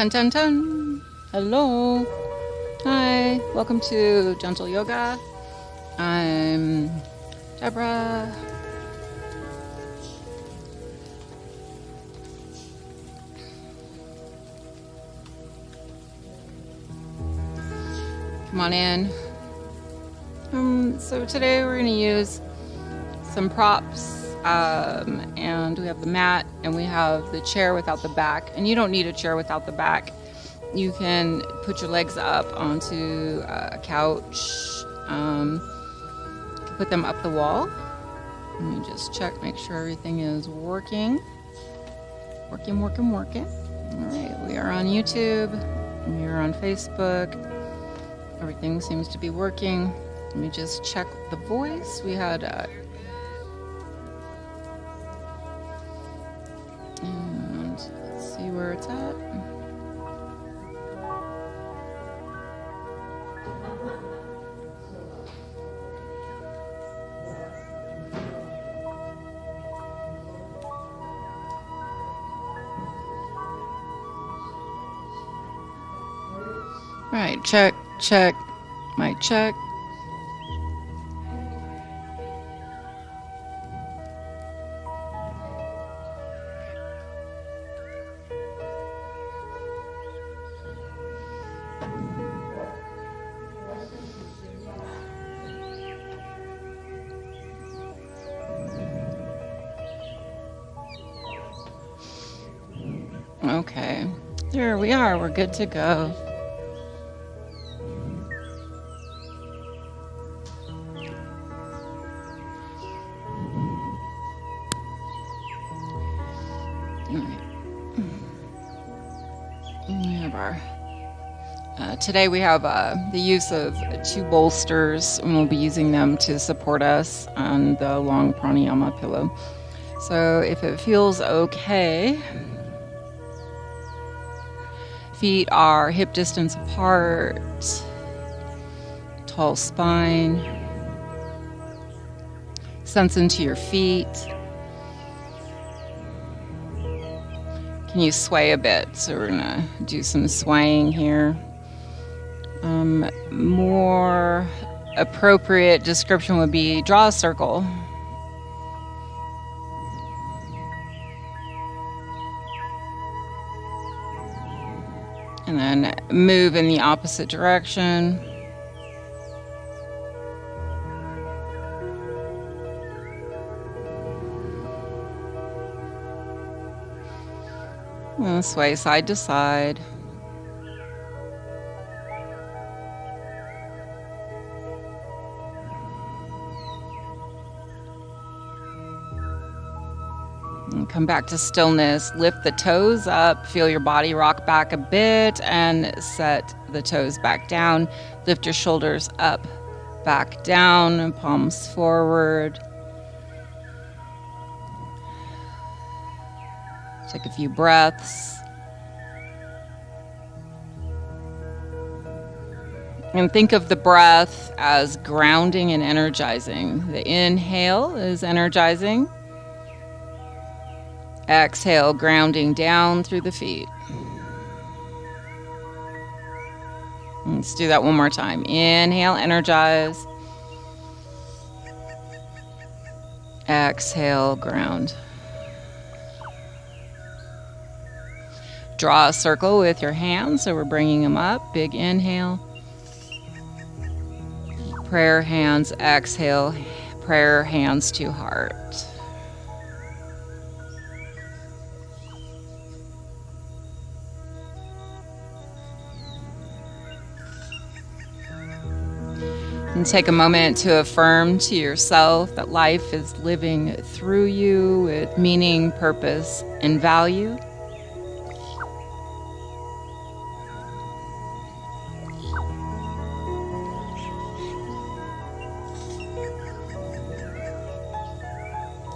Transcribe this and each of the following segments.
Ten, ten, ten. Hello. Hi. Welcome to Gentle Yoga. I'm Deborah. Come on in. So today we're going to use some props, and we have the mat and we have the chair without the back. And you don't need a chair without the back. You can put your legs up onto a couch. You can put them up the wall. Let me just check, make sure everything is working. Working. All right, we are on YouTube. We are on Facebook. Everything seems to be working. Let me just check the voice. We had and let's see where it's at. All right, check, mic check. Okay, there we are. We're good to go. All right. We have our. Today we have the use of 2 bolsters, and we'll be using them to support us on the long pranayama pillow. So if it feels okay, feet are hip distance apart, tall spine, sense into your feet. Can you sway a bit? So we're gonna do some swaying here. More appropriate description would be draw a circle. And then move in the opposite direction. And sway side to side. And come back to stillness. Lift the toes up. Feel your body rock back a bit and set the toes back down. Lift your shoulders up, back down, palms forward. Take a few breaths. And think of the breath as grounding and energizing. The inhale is energizing. Exhale, grounding down through the feet. Let's do that one more time. Inhale, energize. Exhale, ground. Draw a circle with your hands, so we're bringing them up. Big inhale. Prayer hands, exhale. Prayer hands to heart. And take a moment to affirm to yourself that life is living through you with meaning, purpose, and value.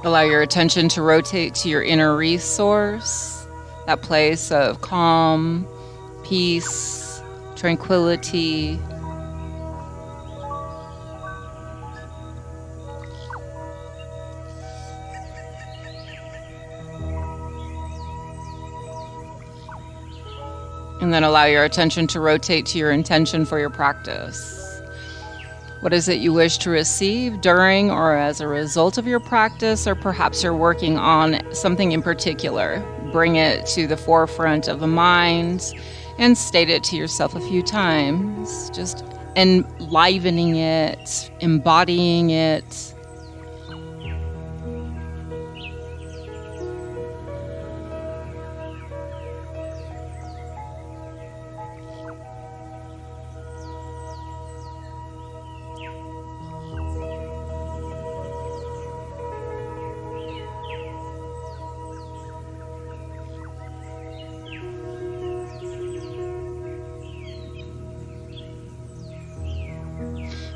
Allow your attention to rotate to your inner resource, that place of calm, peace, tranquility. And then allow your attention to rotate to your intention for your practice. What is it you wish to receive during or as a result of your practice, or perhaps you're working on something in particular? Bring it to the forefront of the mind and state it to yourself a few times, just enlivening it, embodying it.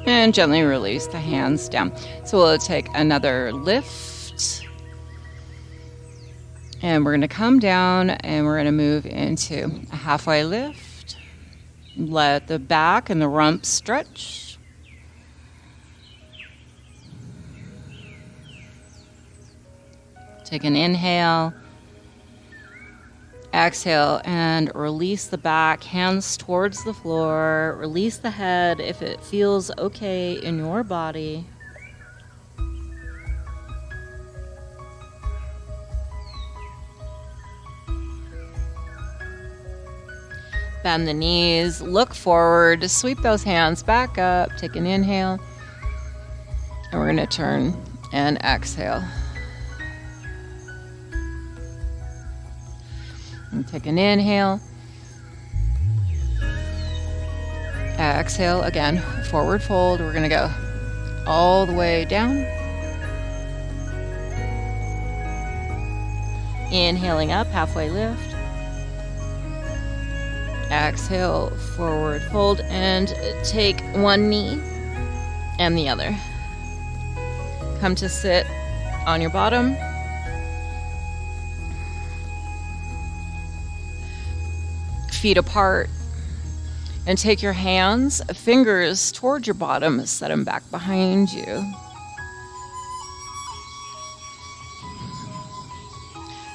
And gently release the hands down. So we'll take another lift. And we're going to come down and we're going to move into a halfway lift. Let the back and the rump stretch. Take an inhale. Exhale and release the back, hands towards the floor. Release the head if it feels okay in your body. Bend the knees, look forward, sweep those hands back up. Take an inhale. And we're going to turn and exhale. And take an inhale. Exhale again, forward fold. We're going to go all the way down. Inhaling up, halfway lift. Exhale, forward fold, and take one knee and the other. Come to sit on your bottom. Feet apart, and take your hands, fingers towards your bottom, set them back behind you.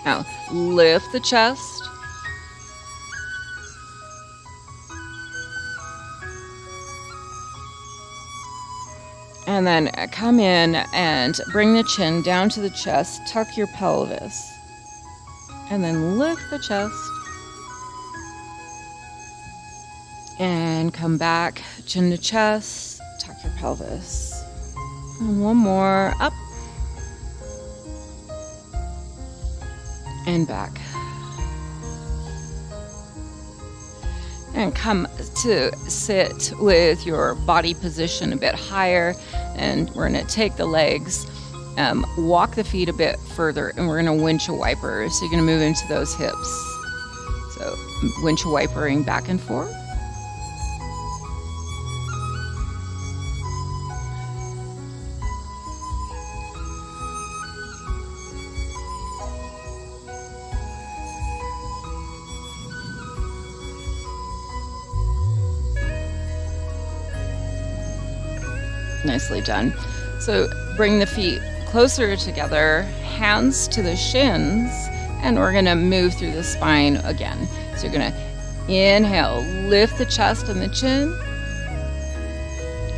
Now lift the chest. And then come in and bring the chin down to the chest, tuck your pelvis, and then lift the chest. And come back, chin to chest, tuck your pelvis. And one more, up. And back. And come to sit with your body position a bit higher. And we're going to take the legs, walk the feet a bit further, and we're going to windshield wiper. So you're going to move into those hips. So windshield wipering back and forth. Nicely done. So bring the feet closer together, hands to the shins, and we're going to move through the spine again. So you're going to inhale, lift the chest and the chin.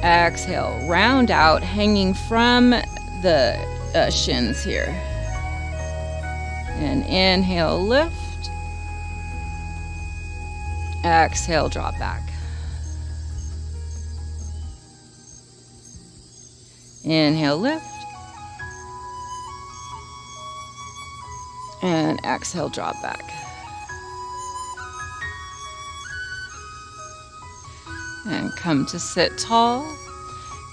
Exhale, round out, hanging from the shins here. And inhale, lift. Exhale, drop back. Inhale, lift. And exhale, drop back. And come to sit tall.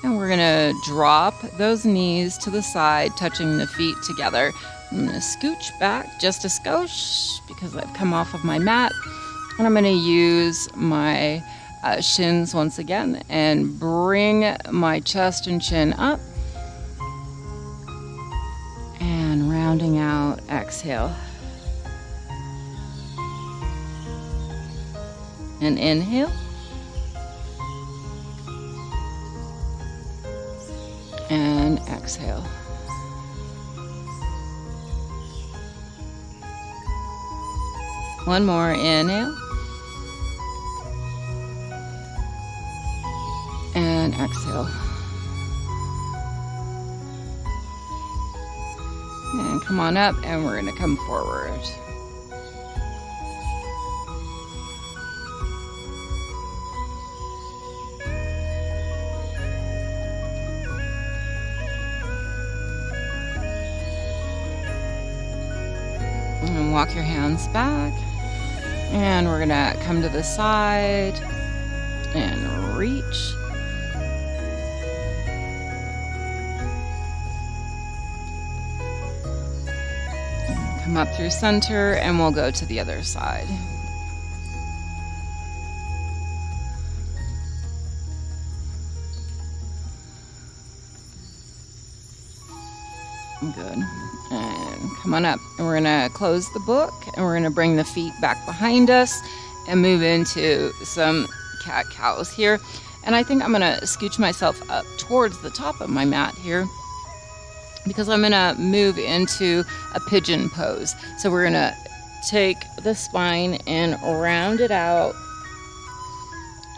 And we're going to drop those knees to the side, touching the feet together. I'm going to scooch back just a skosh because I've come off of my mat. And I'm going to use my shins once again and bring my chest and chin up. And rounding out, exhale. And inhale. And exhale. One more, inhale. Exhale. And come on up, and we're going to come forward. And walk your hands back. And we're going to come to the side and reach. Come up through center, and we'll go to the other side. Good. And come on up. And we're going to close the book, and we're going to bring the feet back behind us and move into some cat-cows here. And I think I'm going to scooch myself up towards the top of my mat here, because I'm going to move into a pigeon pose. So we're going to take the spine and round it out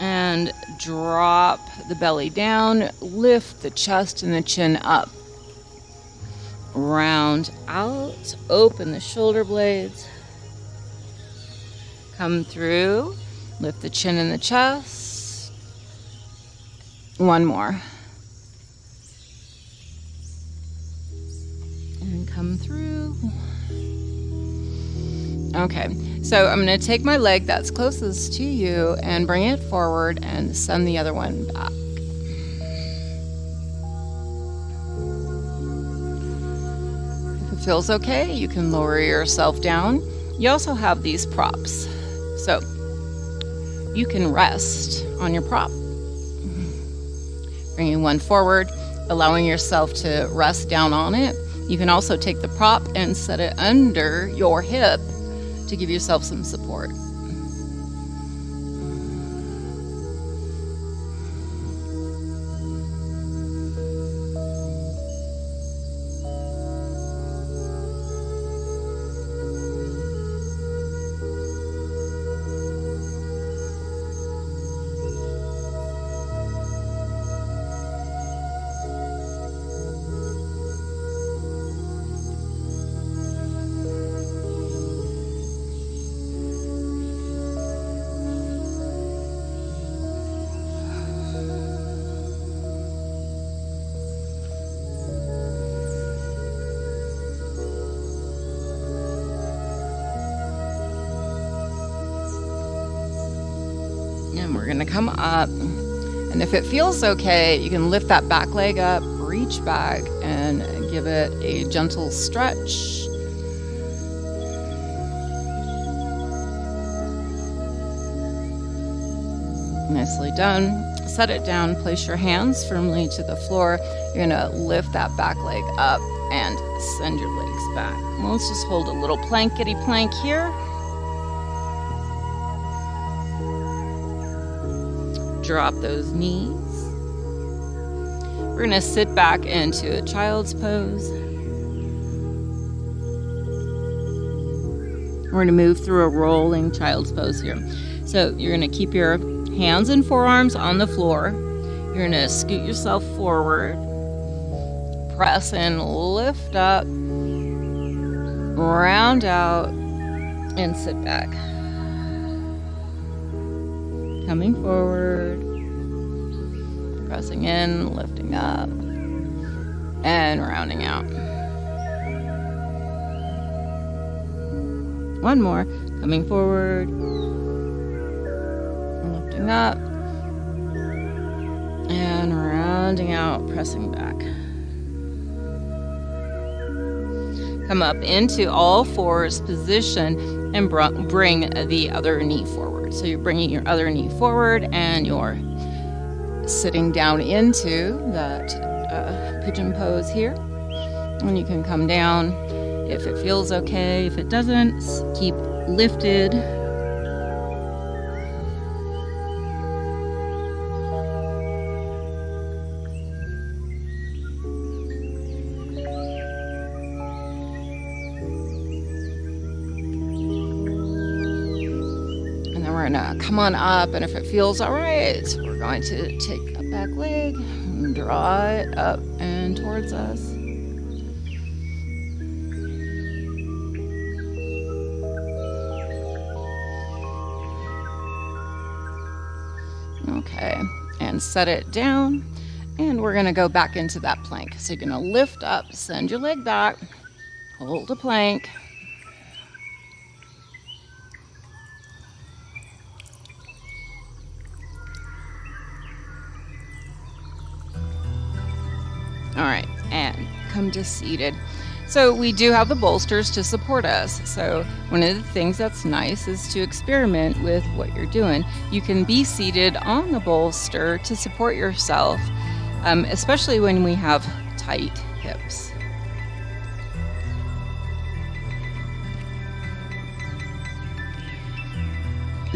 and drop the belly down, lift the chest and the chin up. Round out, open the shoulder blades. Come through, lift the chin and the chest. One more. And come through. Okay, so I'm going to take my leg that's closest to you and bring it forward and send the other one back. If it feels okay, you can lower yourself down. You also have these props, so you can rest on your prop. Bringing one forward, allowing yourself to rest down on it. You can also take the prop and set it under your hip to give yourself some support. And we're going to come up, and if it feels okay, you can lift that back leg up, reach back, and give it a gentle stretch. Nicely done. Set it down, place your hands firmly to the floor. You're going to lift that back leg up and send your legs back. Well, let's just hold a little plankety plank here. Drop those knees. We're going to sit back into a child's pose. We're going to move through a rolling child's pose here. So you're going to keep your hands and forearms on the floor. You're going to scoot yourself forward. Press and lift up. Round out and sit back. Coming forward, pressing in, lifting up, and rounding out. One more, coming forward, lifting up, and rounding out, pressing back. Come up into all fours position and bring the other knee forward. So you're bringing your other knee forward and you're sitting down into that pigeon pose here. And you can come down if it feels okay. If it doesn't, keep lifted. we're gonna come on up, and if it feels all right, we're going to take a back leg and draw it up and towards us. Okay, and set it down, and we're gonna go back into that plank. So you're gonna lift up, send your leg back, hold a plank. All right, and come to seated. So we do have the bolsters to support us. So one of the things that's nice is to experiment with what you're doing. You can be seated on the bolster to support yourself, especially when we have tight hips.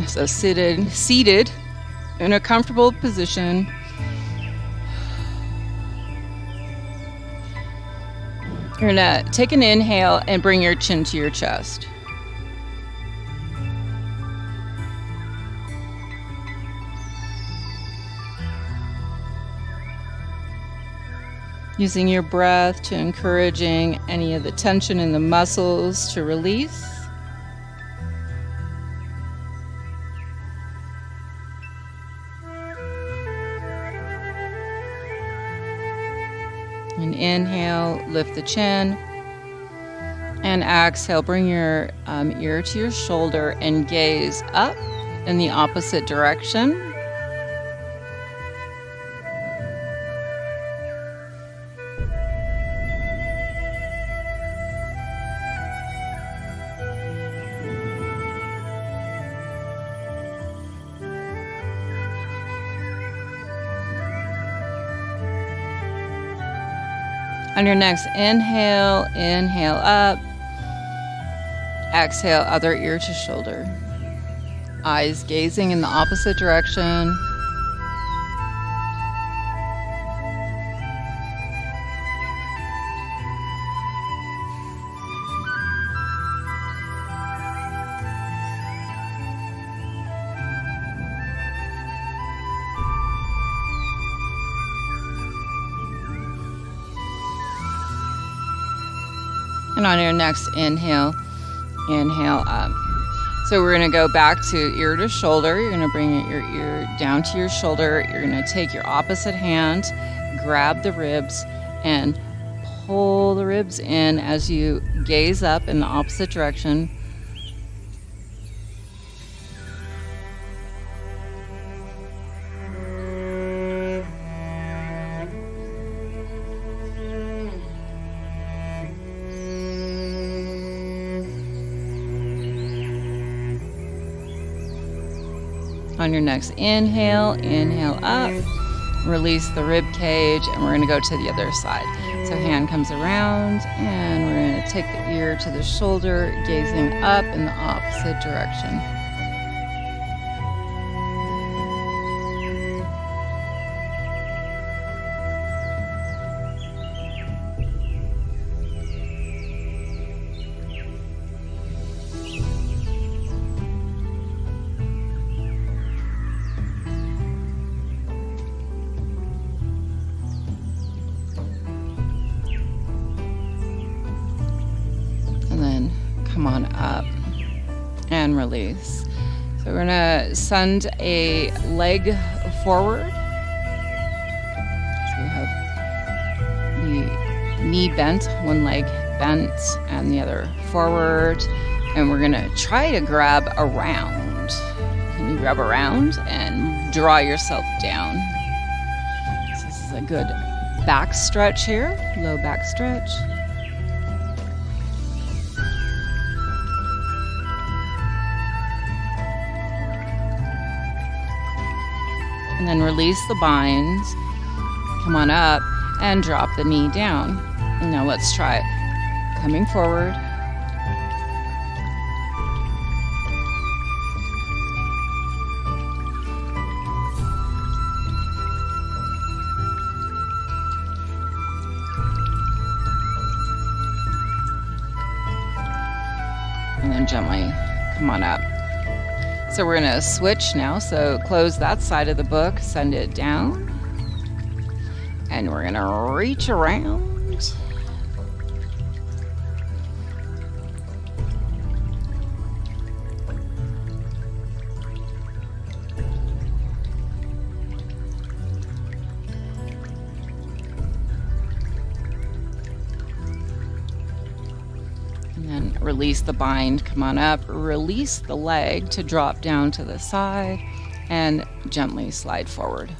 So seated in a comfortable position. You're gonna take an inhale and bring your chin to your chest. Using your breath to encouraging any of the tension in the muscles to release. And inhale, lift the chin. And exhale, bring your ear to your shoulder and gaze up in the opposite direction. On your next inhale, inhale up. Exhale, other ear to shoulder. Eyes gazing in the opposite direction. And on your next inhale, inhale up. So we're going to go back to ear to shoulder. You're going to bring your ear down to your shoulder. You're going to take your opposite hand, grab the ribs, and pull the ribs in as you gaze up in the opposite direction. On your next inhale, inhale up, release the rib cage, and we're going to go to the other side. So hand comes around, and we're going to take the ear to the shoulder, gazing up in the opposite direction. Come on up and release. So we're gonna send a leg forward. So we have the knee bent, one leg bent and the other forward. And we're gonna try to grab around. Can you grab around and draw yourself down? So this is a good back stretch here, low back stretch. And then release the binds, come on up, and drop the knee down. And now let's try it. Coming forward. And then gently come on up. So we're gonna switch now. So close that side of the book, send it down, and we're gonna reach around. And then release the bind, come on up, release the leg to drop down to the side, and gently slide forward.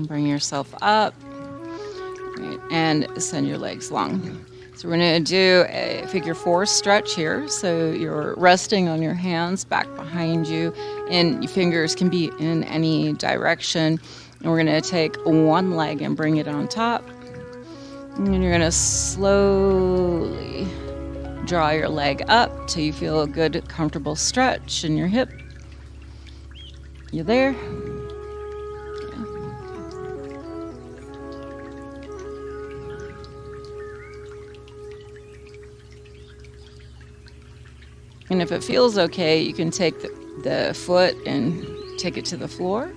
Bring yourself up, right, and send your legs long. So we're going to do a figure 4 stretch here. So you're resting on your hands back behind you, and your fingers can be in any direction. And we're going to take one leg and bring it on top. And you're going to slowly draw your leg up till you feel a good, comfortable stretch in your hip. You there? And if it feels okay, you can take the foot and take it to the floor.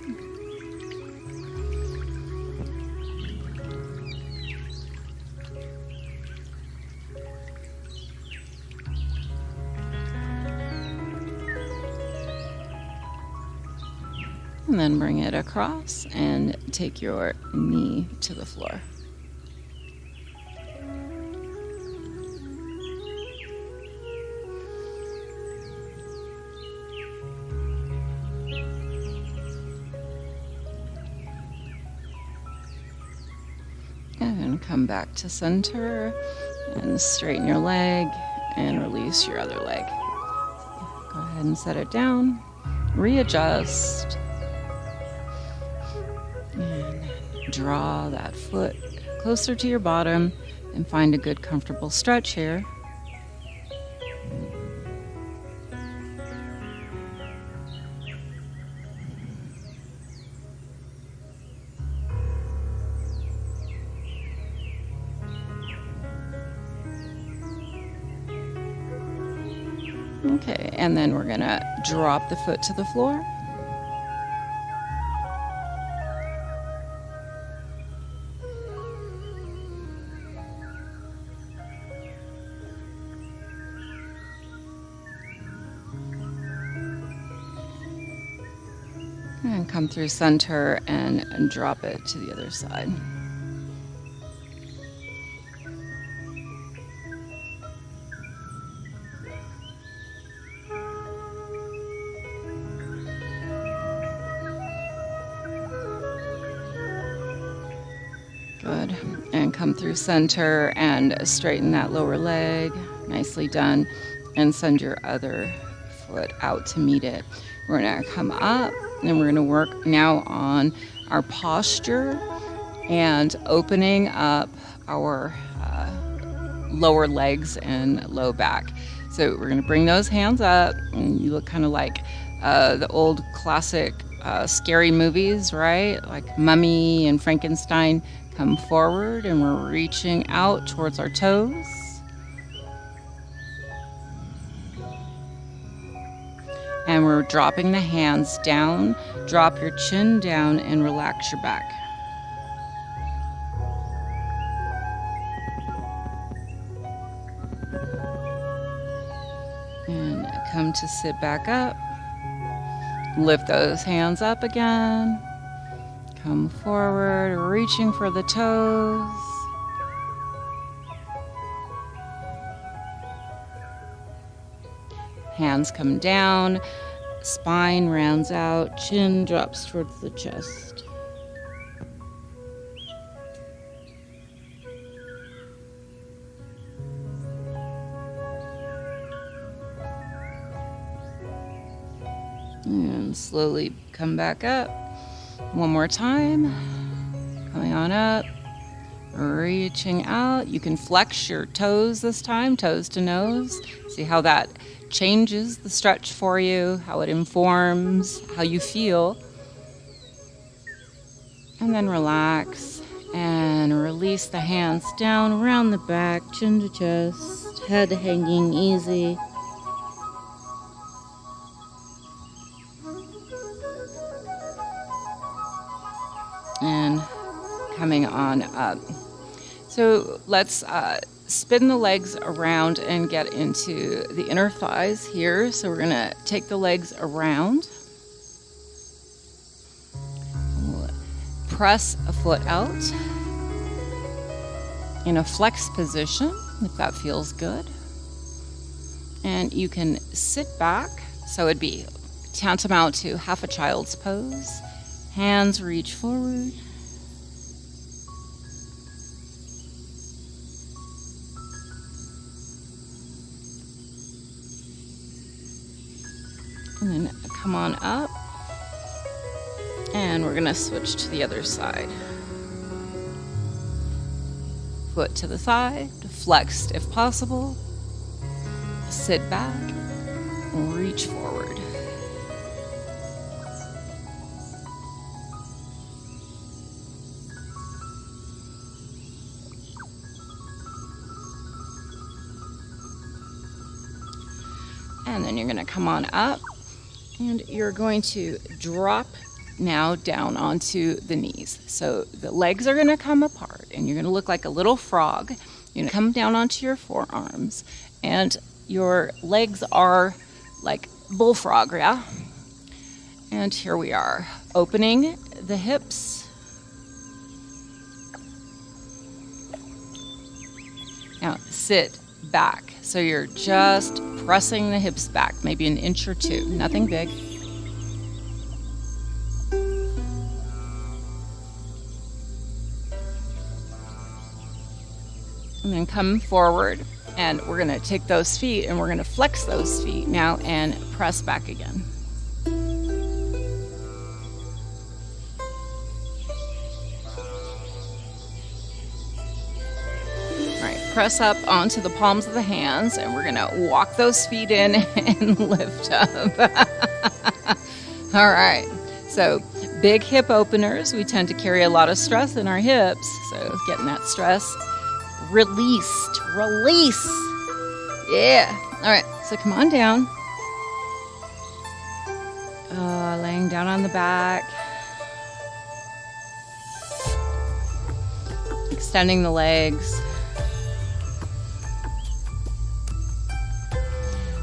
And then bring it across and take your knee to the floor. And come back to center and straighten your leg and release your other leg. Go ahead and set it down, readjust, and draw that foot closer to your bottom and find a good comfortable stretch here. Okay, and then we're gonna drop the foot to the floor. And come through center and drop it to the other side. Good. And come through center and straighten that lower leg. Nicely done. And send your other foot out to meet it. We're going to come up and we're going to work now on our posture and opening up our lower legs and low back. So we're going to bring those hands up, and you look kind of like the old classic scary movies, right? Like Mummy and Frankenstein. Come forward, and we're reaching out towards our toes. And we're dropping the hands down. Drop your chin down and relax your back. And come to sit back up. Lift those hands up again. Come forward, reaching for the toes. Hands come down, spine rounds out, chin drops towards the chest. And slowly come back up. One more time. Coming on up. Reaching out. You can flex your toes this time, toes to nose. See how that changes the stretch for you, how it informs how you feel. And then relax and release the hands down around the back, chin to chest, head hanging easy. And coming on up. So let's spin the legs around and get into the inner thighs here. So we're gonna take the legs around. We'll press a foot out in a flex position, if that feels good. And you can sit back. So it'd be tantamount to half a child's pose. Hands reach forward. And then come on up. And we're gonna switch to the other side. Foot to the side, flexed if possible. Sit back, reach forward. And then you're going to come on up and you're going to drop now down onto the knees. So the legs are going to come apart and you're going to look like a little frog. You're going to come down onto your forearms and your legs are like bullfrog, yeah? And here we are, opening the hips. Now sit back. So you're just pressing the hips back, maybe an inch or two, nothing big. And then come forward and we're gonna take those feet and we're gonna flex those feet now and press back again. Press up onto the palms of the hands and we're gonna walk those feet in and lift up. All right, so big hip openers. We tend to carry a lot of stress in our hips, so getting that stress released, release. Yeah, all right, so come on down. Laying down on the back. Extending the legs.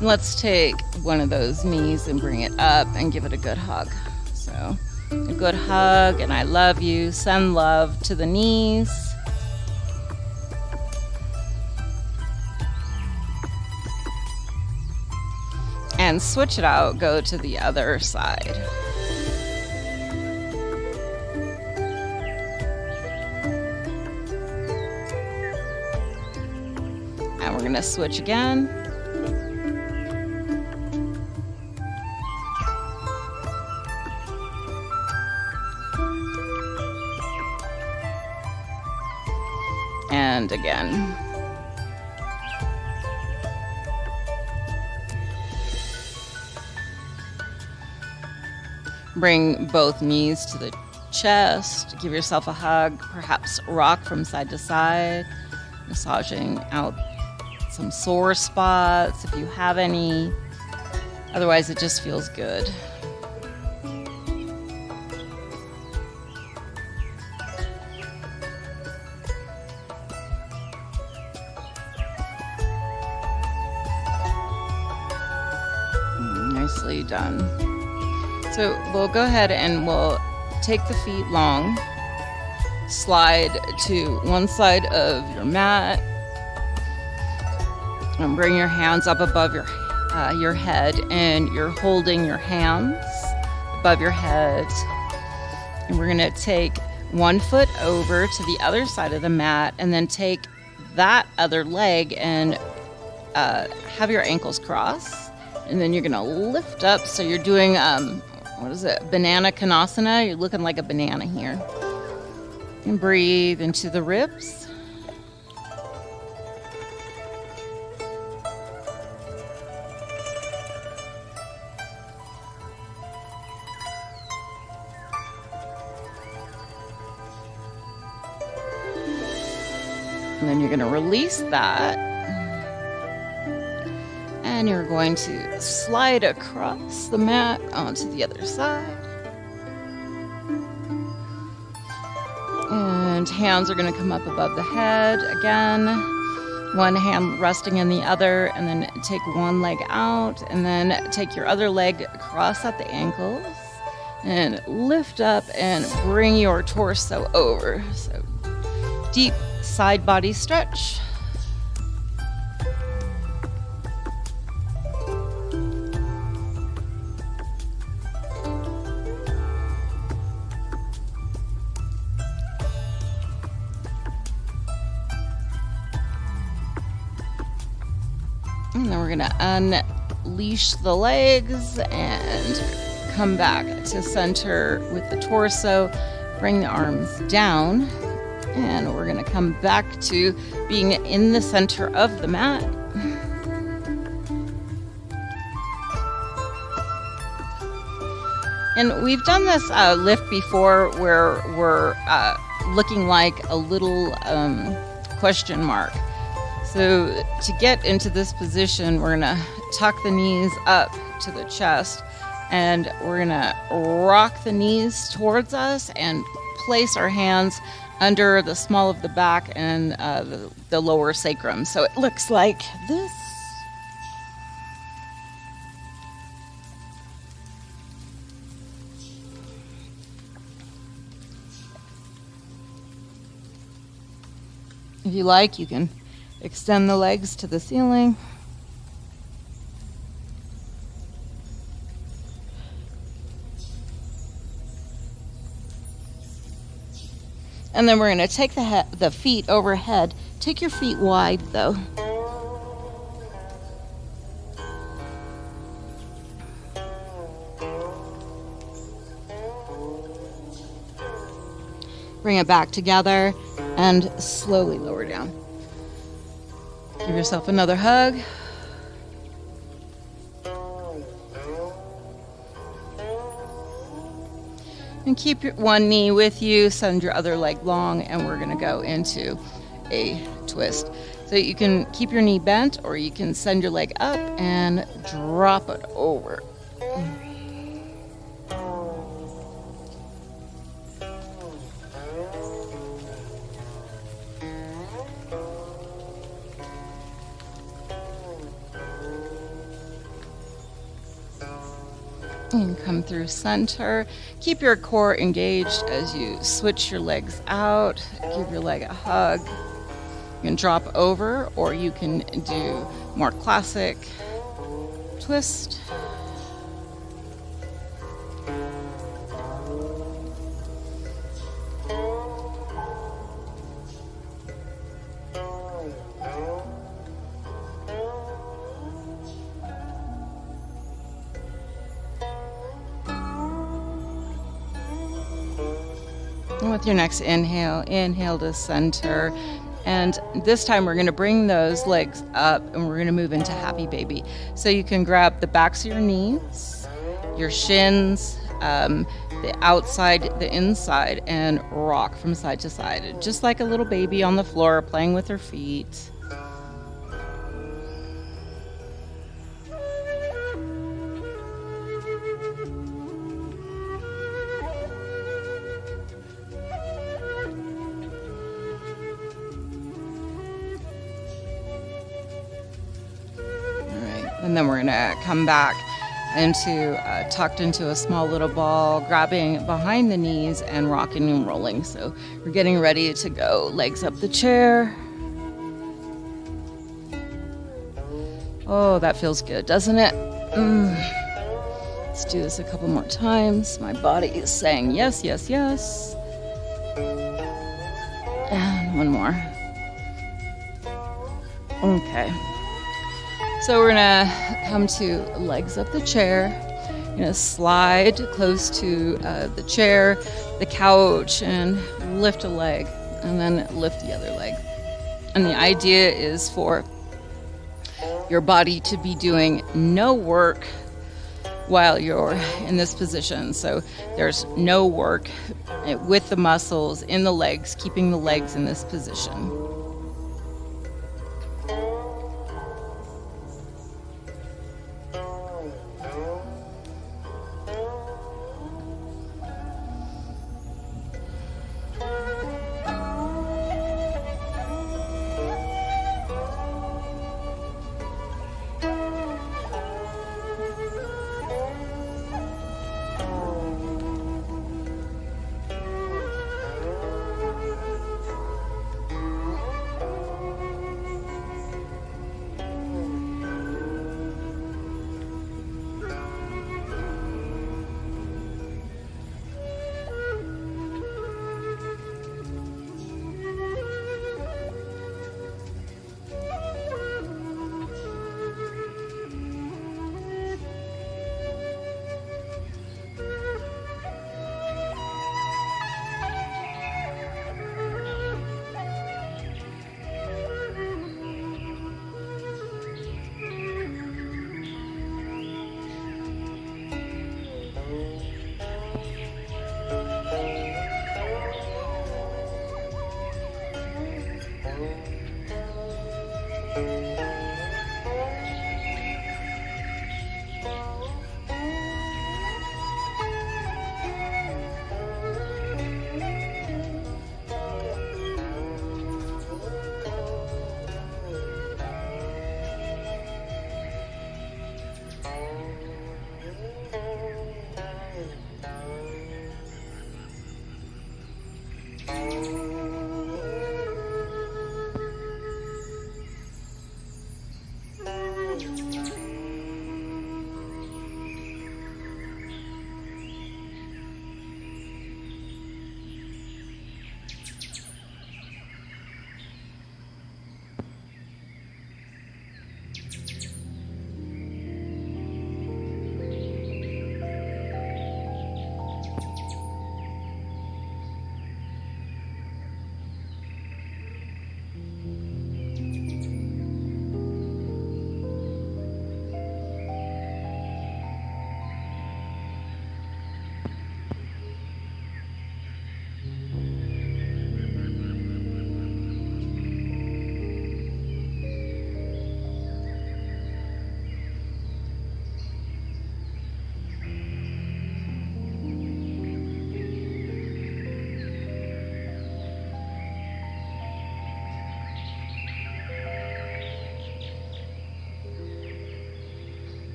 Let's take one of those knees and bring it up and give it a good hug. So a good hug and I love you. Send love to the knees. And switch it out, go to the other side. And we're gonna switch again. And again. Bring both knees to the chest. Give yourself a hug. Perhaps rock from side to side, massaging out some sore spots if you have any. Otherwise, it just feels good. Nicely done. So we'll go ahead and we'll take the feet long, slide to one side of your mat, and bring your hands up above your head, and you're holding your hands above your head. And we're gonna take one foot over to the other side of the mat, and then take that other leg and have your ankles cross. And then you're gonna lift up, so you're doing, what is it, banana konasana? You're looking like a banana here. And breathe into the ribs. And then you're going to release that. And you're going to slide across the mat onto the other side. And hands are going to come up above the head again. One hand resting in the other, and then take one leg out, and then take your other leg across at the ankles and lift up and bring your torso over. So deep side body stretch. And then we're going to unleash the legs and come back to center with the torso. Bring the arms down. And we're going to come back to being in the center of the mat. And we've done this lift before where we're looking like a little question mark. So to get into this position, we're going to tuck the knees up to the chest, and we're going to rock the knees towards us and place our hands under the small of the back and the lower sacrum. So it looks like this. If you like, you can extend the legs to the ceiling. And then we're going to take the feet overhead. Take your feet wide, though. Bring it back together and slowly lower down. Give yourself another hug. And keep your one knee with you, send your other leg long, and we're going to go into a twist. So you can keep your knee bent, or you can send your leg up and drop it over. And come through center. Keep your core engaged as you switch your legs out. Give your leg a hug. You can drop over, or you can do more classic twist. And with your next inhale, inhale to center. And this time we're going to bring those legs up and we're going to move into happy baby. So you can grab the backs of your knees, your shins, the outside, the inside, and rock from side to side. Just like a little baby on the floor playing with her feet. And then we're going to come back into tucked into a small little ball, grabbing behind the knees and rocking and rolling. So we're getting ready to go. Legs up the chair. Oh, that feels good, doesn't it? Let's do this a couple more times. My body is saying yes, yes, yes. And one more. Okay. So we're gonna come to legs up the chair, You're gonna slide close to the chair, the couch, and lift a leg, and then lift the other leg. And the idea is for your body to be doing no work while you're in this position. So there's no work with the muscles in the legs, keeping the legs in this position.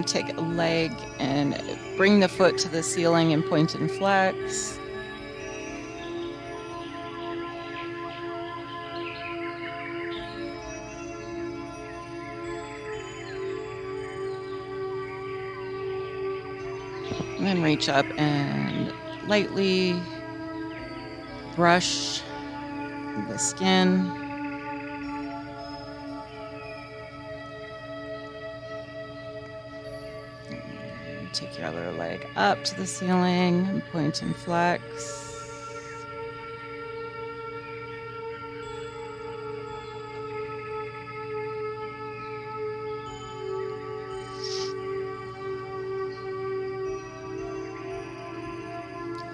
going to take a leg and bring the foot to the ceiling and point and flex. And then reach up and lightly brush the skin. And take your other leg up to the ceiling and point and flex.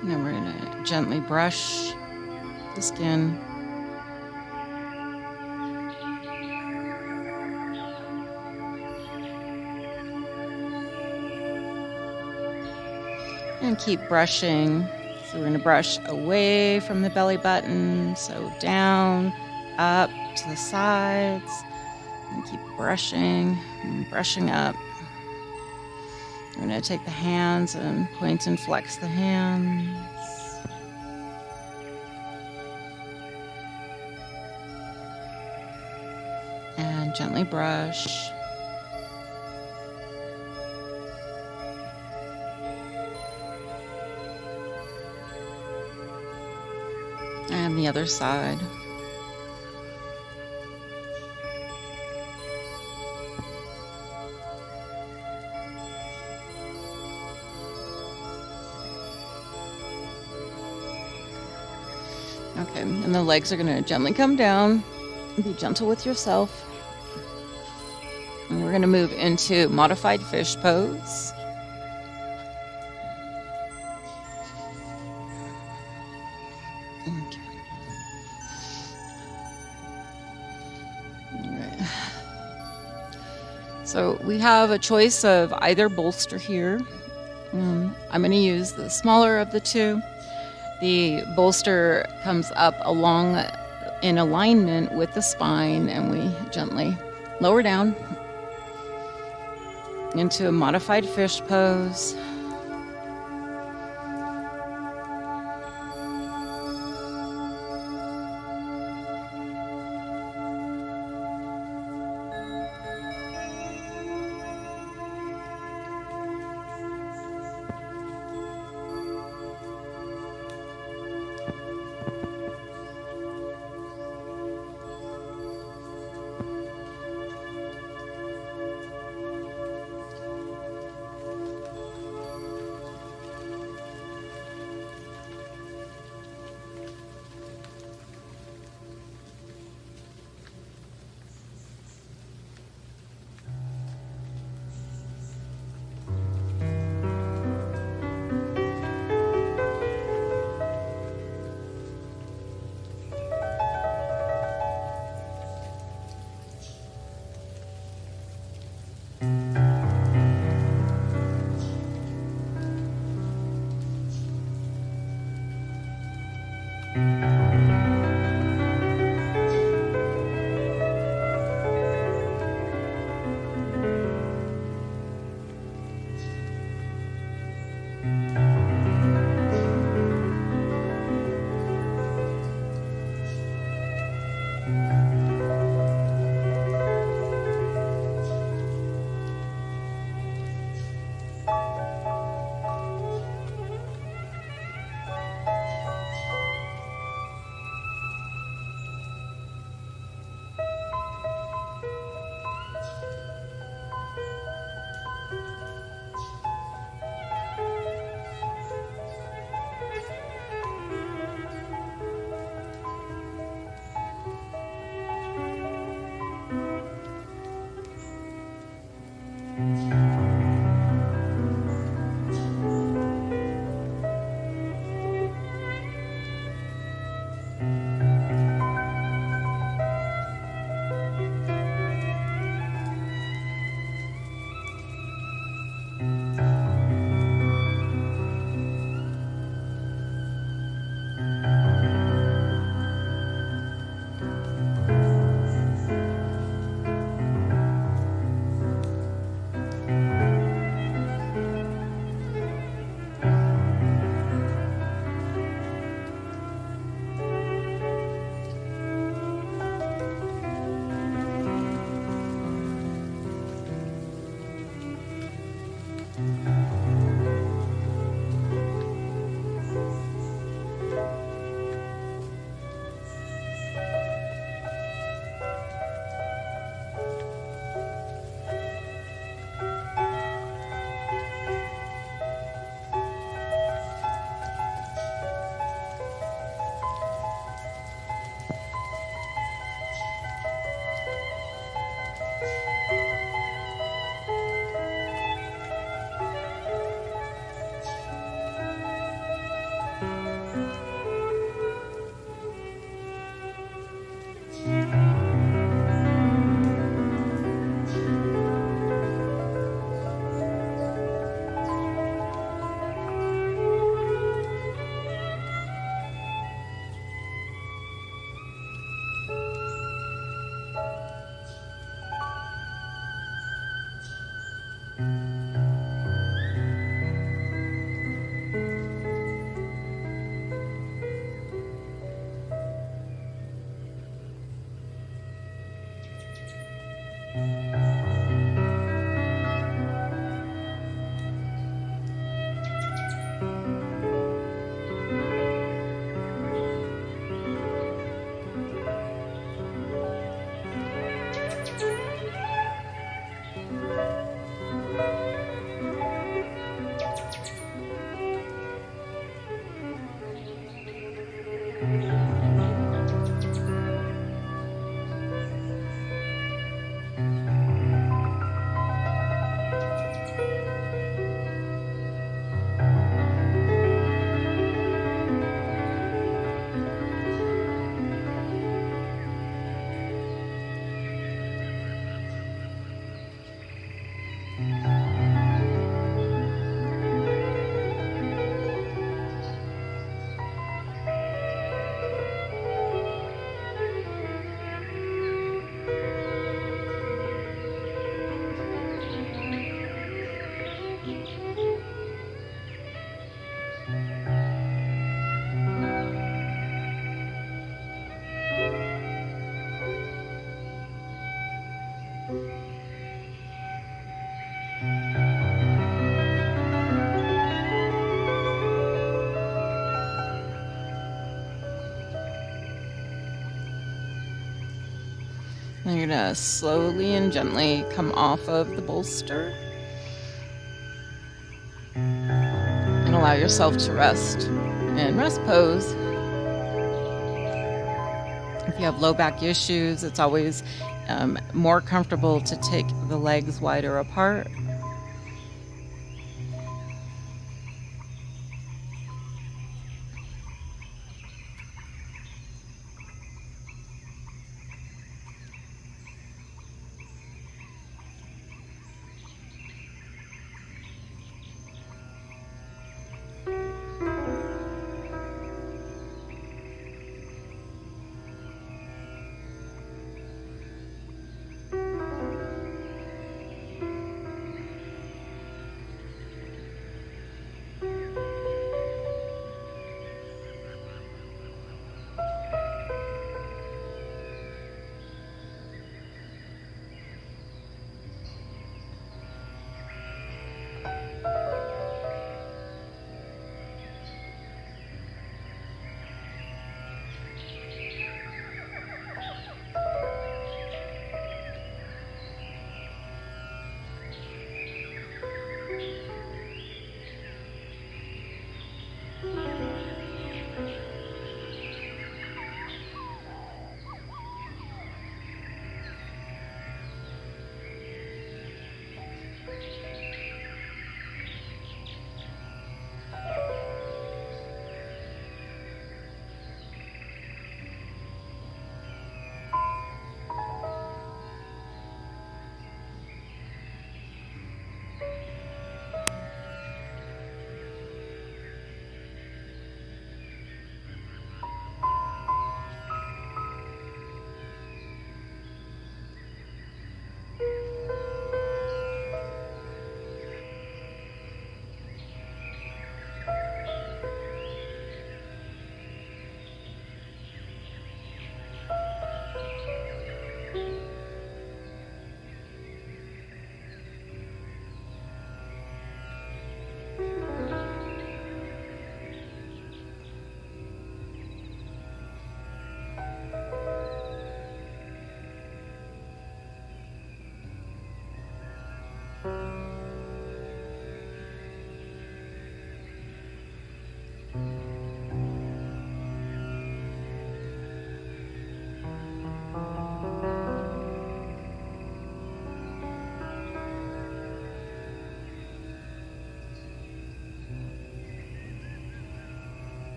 And then we're going to gently brush the skin. And keep brushing. So we're going to brush away from the belly button. So down, up to the sides. And keep brushing and brushing up. We're going to take the hands and point and flex the hands. And gently brush. And the other side. Okay, and the legs are going to gently come down. Be gentle with yourself. And we're going to move into modified fish pose. Okay. All right. So we have a choice of either bolster here. I'm going to use the smaller of the two. The bolster comes up along in alignment with the spine, and we gently lower down into a modified fish pose. And you're gonna slowly and gently come off of the bolster and allow yourself to rest in rest pose. If you have low back issues, it's always more comfortable to take the legs wider apart.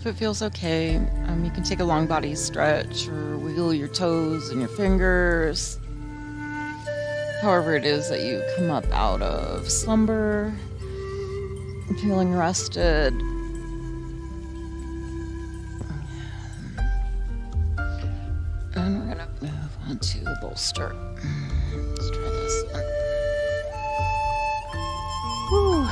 if it feels okay, you can take a long body stretch or wiggle your toes and your fingers. However it is that you come up out of slumber, feeling rested. And we're gonna move on to the bolster. Let's try this one. Whew.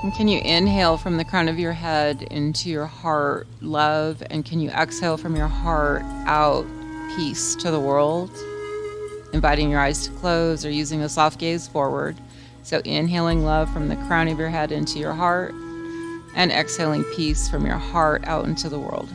And can you inhale from the crown of your head into your heart, love, and can you exhale from your heart out, peace to the world? Inviting your eyes to close or using a soft gaze forward. So inhaling love from the crown of your head into your heart and exhaling peace from your heart out into the world.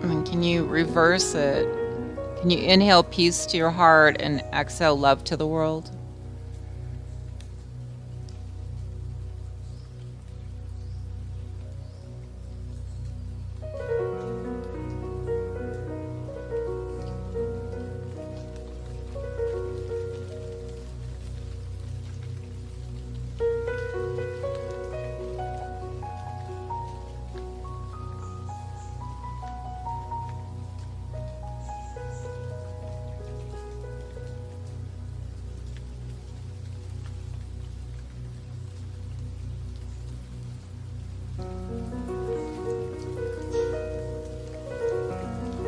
And can you reverse it? Can you inhale peace to your heart and exhale love to the world?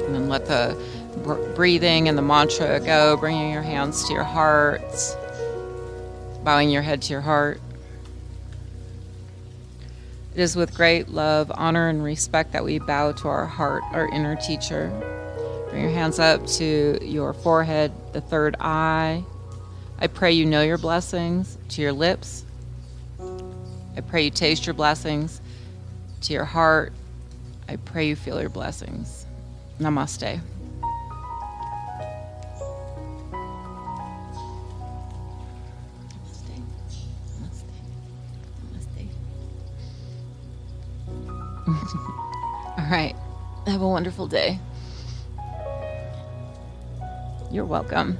And then let the breathing and the mantra go, bringing your hands to your heart, bowing your head to your heart. It is with great love, honor, and respect that we bow to our heart, our inner teacher. Bring your hands up to your forehead, the third eye. I pray you know your blessings to your lips. I pray you taste your blessings to your heart. I pray you feel your blessings. Namaste. All right. Have a wonderful day. You're welcome.